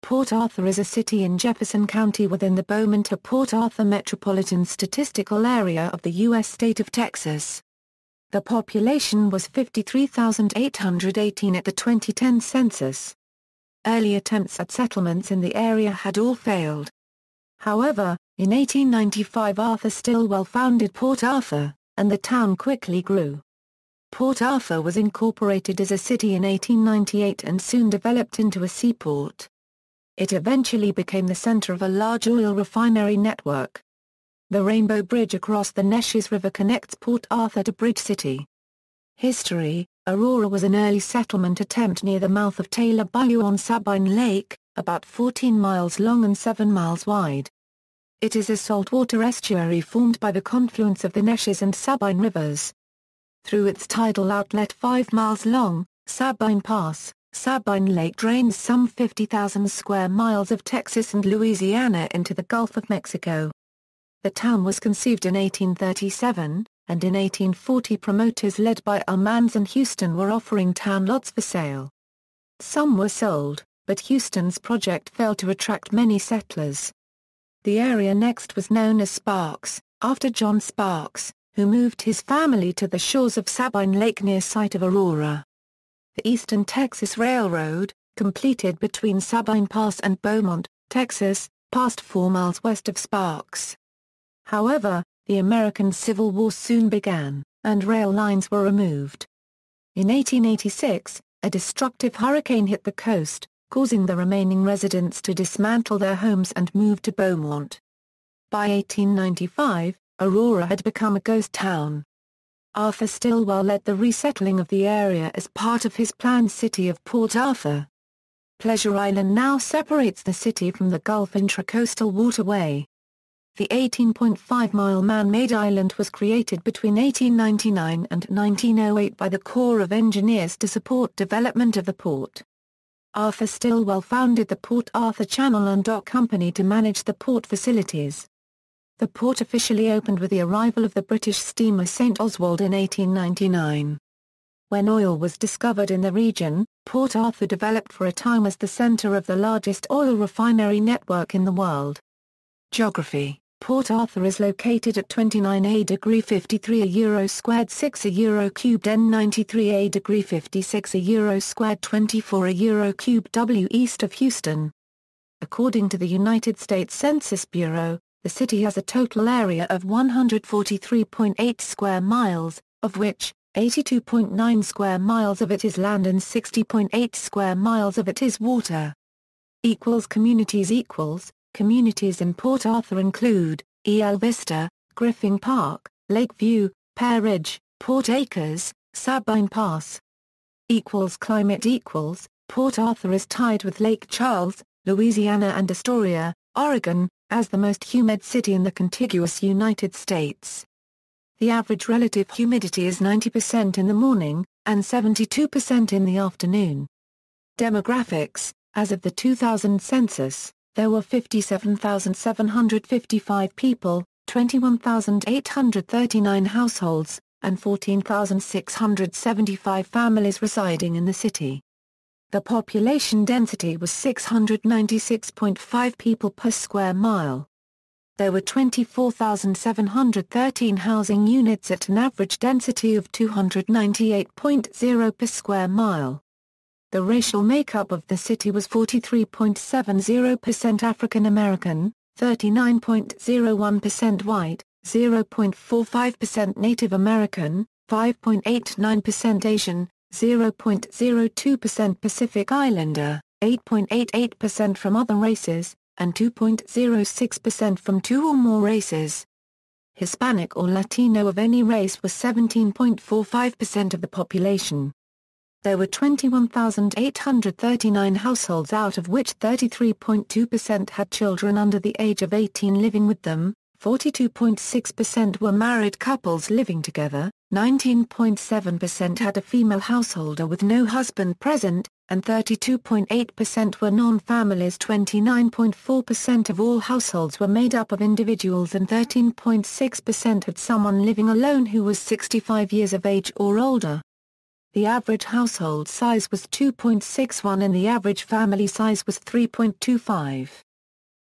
Port Arthur is a city in Jefferson County within the Beaumont-Port Arthur Metropolitan Statistical Area of the U.S. state of Texas. The population was 53,818 at the 2010 census. Early attempts at settlements in the area had all failed. However, in 1895 Arthur Stilwell founded Port Arthur, and the town quickly grew. Port Arthur was incorporated as a city in 1898 and soon developed into a seaport. It eventually became the center of a large oil refinery network. The Rainbow Bridge across the Neches River connects Port Arthur to Bridge City. History: Aurora was an early settlement attempt near the mouth of Taylor Bayou on Sabine Lake, about 14 miles long and 7 miles wide. It is a saltwater estuary formed by the confluence of the Neches and Sabine rivers. Through its tidal outlet 5 miles long, Sabine Pass, Sabine Lake drains some 50,000 square miles of Texas and Louisiana into the Gulf of Mexico. The town was conceived in 1837, and in 1840 promoters led by Almans and Houston were offering town lots for sale. Some were sold, but Houston's project failed to attract many settlers. The area next was known as Sparks, after John Sparks, who moved his family to the shores of Sabine Lake near site of Aurora. The Eastern Texas Railroad, completed between Sabine Pass and Beaumont, Texas, passed 4 miles west of Sparks. However, the American Civil War soon began, and rail lines were removed. In 1886, a destructive hurricane hit the coast, causing the remaining residents to dismantle their homes and move to Beaumont. By 1895, Aurora had become a ghost town. Arthur Stilwell led the resettling of the area as part of his planned city of Port Arthur. Pleasure Island now separates the city from the Gulf Intracoastal Waterway. The 18.5-mile man-made island was created between 1899 and 1908 by the Corps of Engineers to support development of the port. Arthur Stilwell founded the Port Arthur Channel and Dock Company to manage the port facilities. The port officially opened with the arrival of the British steamer St. Oswald in 1899. When oil was discovered in the region, Port Arthur developed for a time as the center of the largest oil refinery network in the world. Geography: Port Arthur is located at 29°53 euro squared 6 euro cubed N 93° 56 euro squared 24 euro cubed W east of Houston. According to the United States Census Bureau, the city has a total area of 143.8 square miles, of which 82.9 square miles of it is land and 60.8 square miles of it is water. Communities in Port Arthur include El Vista, Griffin Park, Lakeview, Pear Ridge, Port Acres, Sabine Pass. Climate: Port Arthur is tied with Lake Charles, Louisiana and Astoria, Oregon, as the most humid city in the contiguous United States. The average relative humidity is 90% in the morning, and 72% in the afternoon. Demographics: as of the 2000 census, there were 57,755 people, 21,839 households, and 14,675 families residing in the city. The population density was 696.5 people per square mile. There were 24,713 housing units at an average density of 298.0 per square mile. The racial makeup of the city was 43.70% African American, 39.01% white, 0.45% Native American, 5.89% Asian, 0.02% Pacific Islander, 8.88% from other races, and 2.06% from 2 or more races. Hispanic or Latino of any race was 17.45% of the population. There were 21,839 households, out of which 33.2% had children under the age of 18 living with them, 42.6% were married couples living together, 19.7% had a female householder with no husband present, and 32.8% were non-families. 29.4% of all households were made up of individuals and 13.6% had someone living alone who was 65 years of age or older. The average household size was 2.61 and the average family size was 3.25.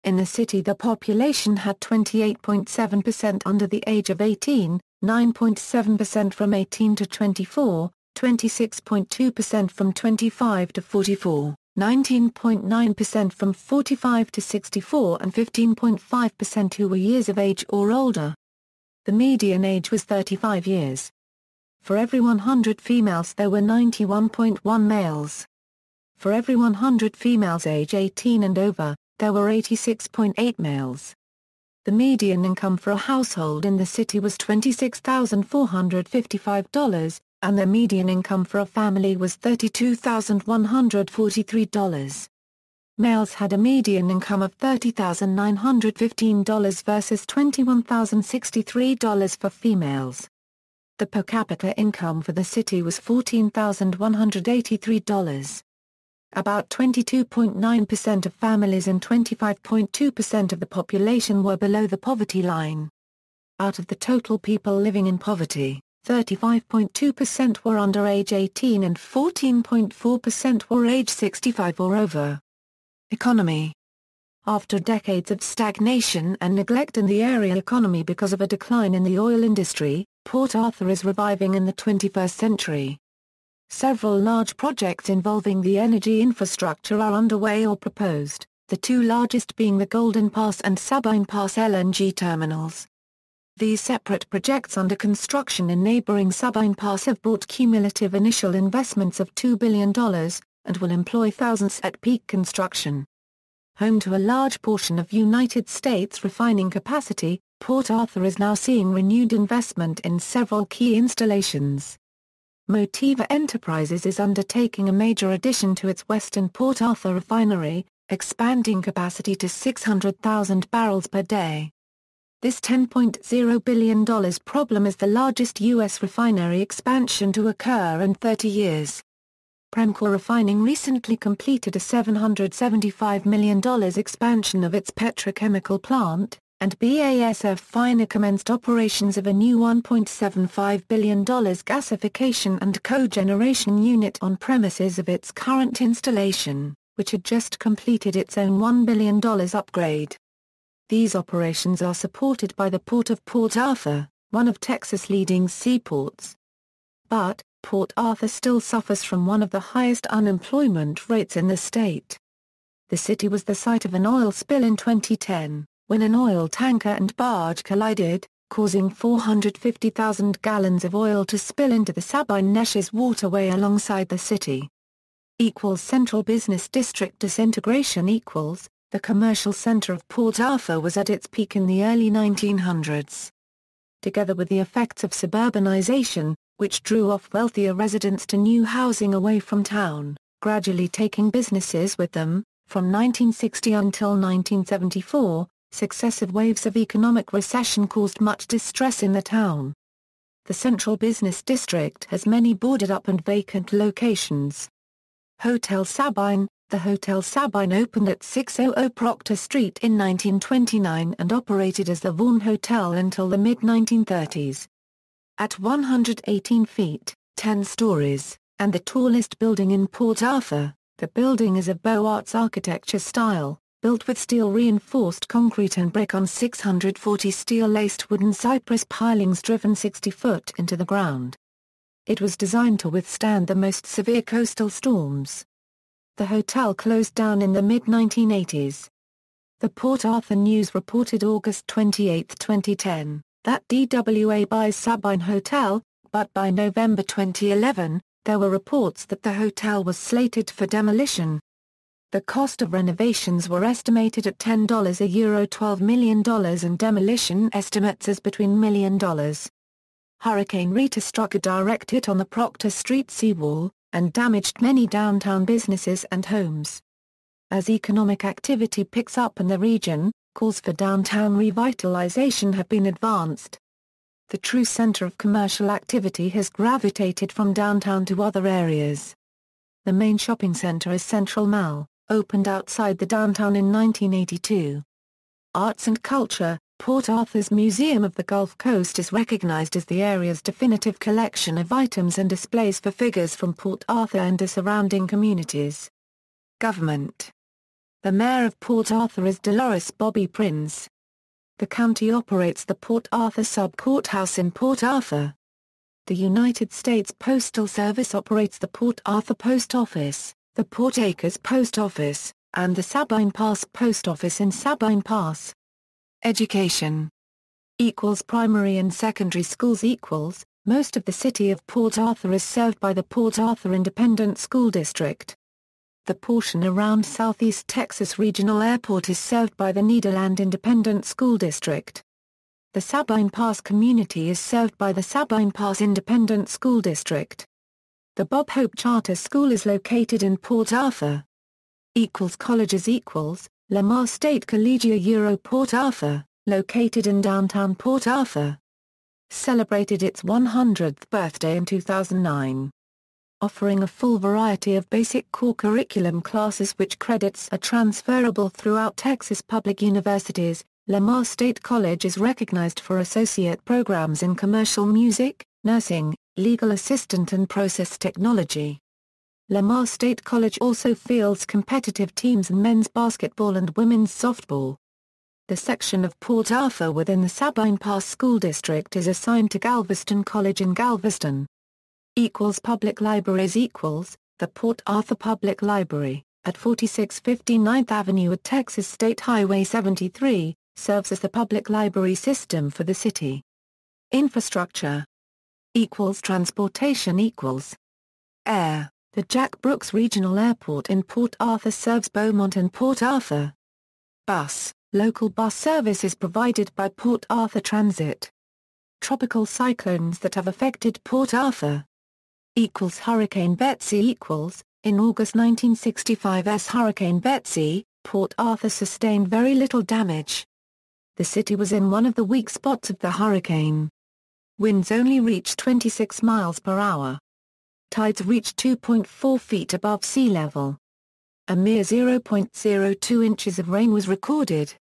In the city the population had 28.7% under the age of 18, 9.7% from 18 to 24, 26.2% from 25 to 44, 19.9% from 45 to 64 and 15.5% who were years of age or older. The median age was 35 years. For every 100 females there were 91.1 males. For every 100 females age 18 and over, there were 86.8 males. The median income for a household in the city was $26,455, and the median income for a family was $32,143. Males had a median income of $30,915 versus $21,063 for females. The per capita income for the city was $14,183. About 22.9% of families and 25.2% of the population were below the poverty line. Out of the total people living in poverty, 35.2% were under age 18 and 14.4% were age 65 or over. Economy. After decades of stagnation and neglect in the area economy because of a decline in the oil industry, Port Arthur is reviving in the 21st century. Several large projects involving the energy infrastructure are underway or proposed, the two largest being the Golden Pass and Sabine Pass LNG terminals. These separate projects under construction in neighboring Sabine Pass have brought cumulative initial investments of $2 billion, and will employ thousands at peak construction. Home to a large portion of United States refining capacity, Port Arthur is now seeing renewed investment in several key installations. Motiva Enterprises is undertaking a major addition to its Western Port Arthur refinery, expanding capacity to 600,000 barrels per day. This $10.0 billion problem is the largest U.S. refinery expansion to occur in 30 years. Premcor Refining recently completed a $775 million expansion of its petrochemical plant, and BASF Finer commenced operations of a new $1.75 billion gasification and cogeneration unit on premises of its current installation, which had just completed its own $1 billion upgrade. These operations are supported by the Port of Port Arthur, one of Texas' leading seaports. But, Port Arthur still suffers from one of the highest unemployment rates in the state. The city was the site of an oil spill in 2010, when an oil tanker and barge collided, causing 450,000 gallons of oil to spill into the Sabine Neches waterway alongside the city. Central Business District disintegration the commercial center of Port Arthur was at its peak in the early 1900s. Together with the effects of suburbanization, which drew off wealthier residents to new housing away from town, gradually taking businesses with them, from 1960 until 1974, successive waves of economic recession caused much distress in the town. The Central Business District has many boarded up and vacant locations. Hotel Sabine. The Hotel Sabine opened at 600 Proctor Street in 1929 and operated as the Vaughan Hotel until the mid-1930s. At 118 feet, 10 stories, and the tallest building in Port Arthur, the building is of Beaux Arts architecture style, built with steel-reinforced concrete and brick on 640 steel-laced wooden cypress pilings driven 60 foot into the ground. It was designed to withstand the most severe coastal storms. The hotel closed down in the mid-1980s. The Port Arthur News reported August 28, 2010, that DWA buys Sabine Hotel, but by November 2011, there were reports that the hotel was slated for demolition. The cost of renovations were estimated at $10 a euro $12 million and demolition estimates as between $1 million. Hurricane Rita struck a direct hit on the Proctor Street seawall, and damaged many downtown businesses and homes. As economic activity picks up in the region, calls for downtown revitalization have been advanced. The true center of commercial activity has gravitated from downtown to other areas. The main shopping center is Central Mall, opened outside the downtown in 1982. Arts and culture. Port Arthur's Museum of the Gulf Coast is recognized as the area's definitive collection of items and displays for figures from Port Arthur and the surrounding communities. Government. The mayor of Port Arthur is Dolores Bobby Prince. The county operates the Port Arthur Sub-Courthouse in Port Arthur. The United States Postal Service operates the Port Arthur Post Office, the Port Acres Post Office, and the Sabine Pass Post Office in Sabine Pass. Education. Primary and secondary schools. Most of the city of Port Arthur is served by the Port Arthur Independent School District. The portion around Southeast Texas Regional Airport is served by the Nederland Independent School District. The Sabine Pass community is served by the Sabine Pass Independent School District. The Bob Hope Charter School is located in Port Arthur. Colleges. Lamar State Collegiate Port Arthur, located in downtown Port Arthur. Celebrated its 100th birthday in 2009. Offering a full variety of basic core curriculum classes which credits are transferable throughout Texas public universities, Lamar State College is recognized for associate programs in commercial music, nursing, legal assistant and process technology. Lamar State College also fields competitive teams in men's basketball and women's softball. The section of Port Arthur within the Sabine Pass School District is assigned to Galveston College in Galveston. Public libraries. The Port Arthur Public Library, at 4650 9th Avenue at Texas State Highway 73, serves as the public library system for the city. Infrastructure. Transportation. Air. The Jack Brooks Regional Airport in Port Arthur serves Beaumont and Port Arthur. Bus. Local bus service is provided by Port Arthur Transit. Tropical cyclones that have affected Port Arthur. Hurricane Betsy. In August 1965's Hurricane Betsy, Port Arthur sustained very little damage. The city was in one of the weak spots of the hurricane. Winds only reached 26 miles per hour. Tides reached 2.4 feet above sea level. A mere 0.02 inches of rain was recorded.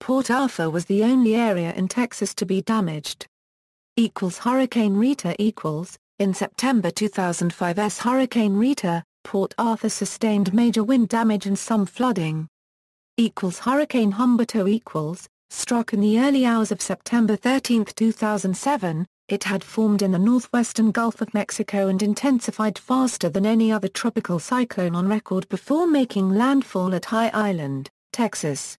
Port Arthur was the only area in Texas to be damaged. Hurricane Rita. In September 2005's Hurricane Rita, Port Arthur sustained major wind damage and some flooding. Hurricane Humberto. Struck in the early hours of September 13, 2007, it had formed in the northwestern Gulf of Mexico and intensified faster than any other tropical cyclone on record before making landfall at High Island, Texas.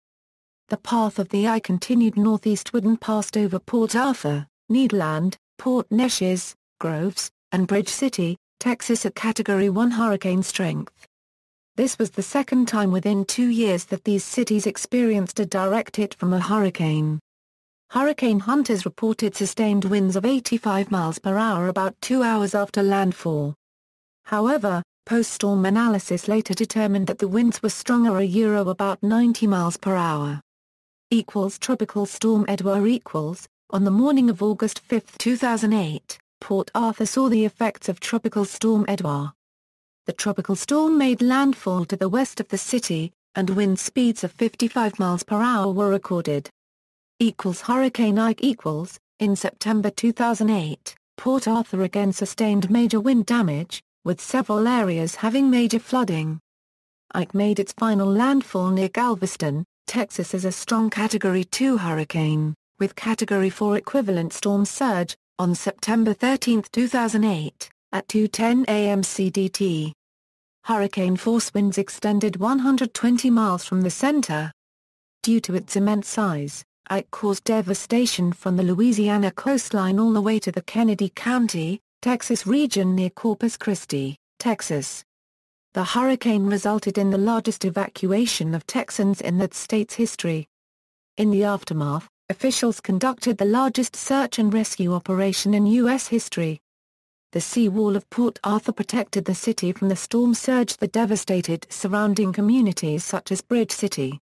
The path of the eye continued northeastward and passed over Port Arthur, Nederland, Port Neches, Groves, and Bridge City, Texas at Category 1 hurricane strength. This was the second time within 2 years that these cities experienced a direct hit from a hurricane. Hurricane hunters reported sustained winds of 85 miles per hour about 2 hours after landfall. However, post-storm analysis later determined that the winds were stronger about 90 miles per hour. Tropical Storm Edouard. On the morning of August 5, 2008, Port Arthur saw the effects of Tropical Storm Edouard. The tropical storm made landfall to the west of the city, and wind speeds of 55 miles per hour were recorded. Hurricane Ike. In September 2008, Port Arthur again sustained major wind damage, with several areas having major flooding. Ike made its final landfall near Galveston, Texas as a strong Category 2 hurricane, with Category 4 equivalent storm surge, on September 13, 2008, at 2:10 a.m. CDT. Hurricane force winds extended 120 miles from the center. Due to its immense size, Ike caused devastation from the Louisiana coastline all the way to the Kennedy County, Texas region near Corpus Christi, Texas. The hurricane resulted in the largest evacuation of Texans in that state's history. In the aftermath, officials conducted the largest search and rescue operation in U.S. history. The seawall of Port Arthur protected the city from the storm surge that devastated surrounding communities such as Bridge City.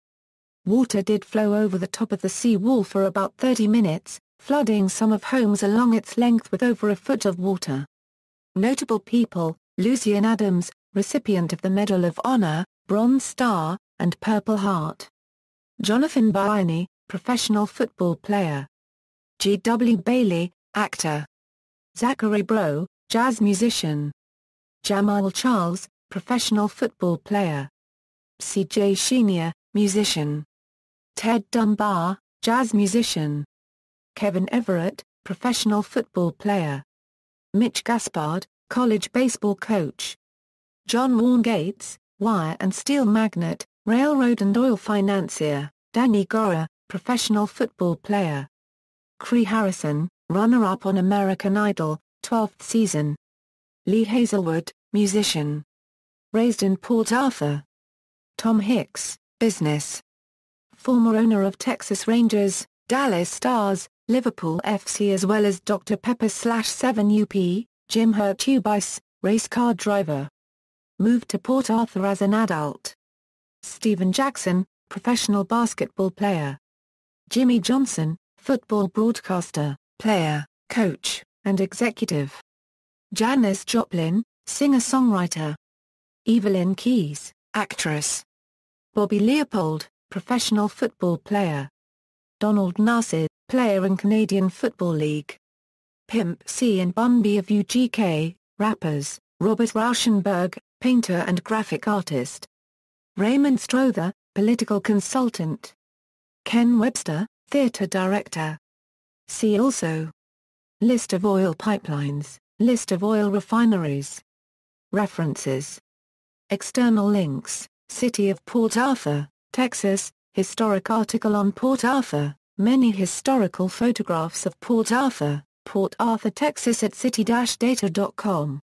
Water did flow over the top of the seawall for about 30 minutes, flooding some of homes along its length with over a foot of water. Notable people: Lucian Adams, recipient of the Medal of Honor, Bronze Star, and Purple Heart. Jonathan Baiani, professional football player. G.W. Bailey, actor. Zachary Breaux, jazz musician. Jamal Charles, professional football player. C.J. Shenia, musician. Ted Dunbar, jazz musician. Kevin Everett, professional football player. Mitch Gaspard, college baseball coach. John Warren Gates, wire and steel magnate, railroad and oil financier. Danny Gora, professional football player. Cree Harrison, runner-up on American Idol, 12th season. Lee Hazelwood, musician. Raised in Port Arthur. Tom Hicks, business. Former owner of Texas Rangers, Dallas Stars, Liverpool FC as well as Dr. Pepper/7UP, Jim Hurtubise, race car driver. Moved to Port Arthur as an adult. Steven Jackson, professional basketball player. Jimmy Johnson, football broadcaster, player, coach, and executive. Janis Joplin, singer-songwriter. Evelyn Keyes, actress. Bobby Leopold, professional football player. Donald Nasser, player in Canadian Football League. Pimp C and Bun B of UGK, rappers. Robert Rauschenberg, painter and graphic artist. Raymond Strother, political consultant. Ken Webster, theater director. See also: List of oil pipelines, List of oil refineries. References. External links: City of Port Arthur, Texas, historic article on Port Arthur, many historical photographs of Port Arthur, Texas at city-data.com.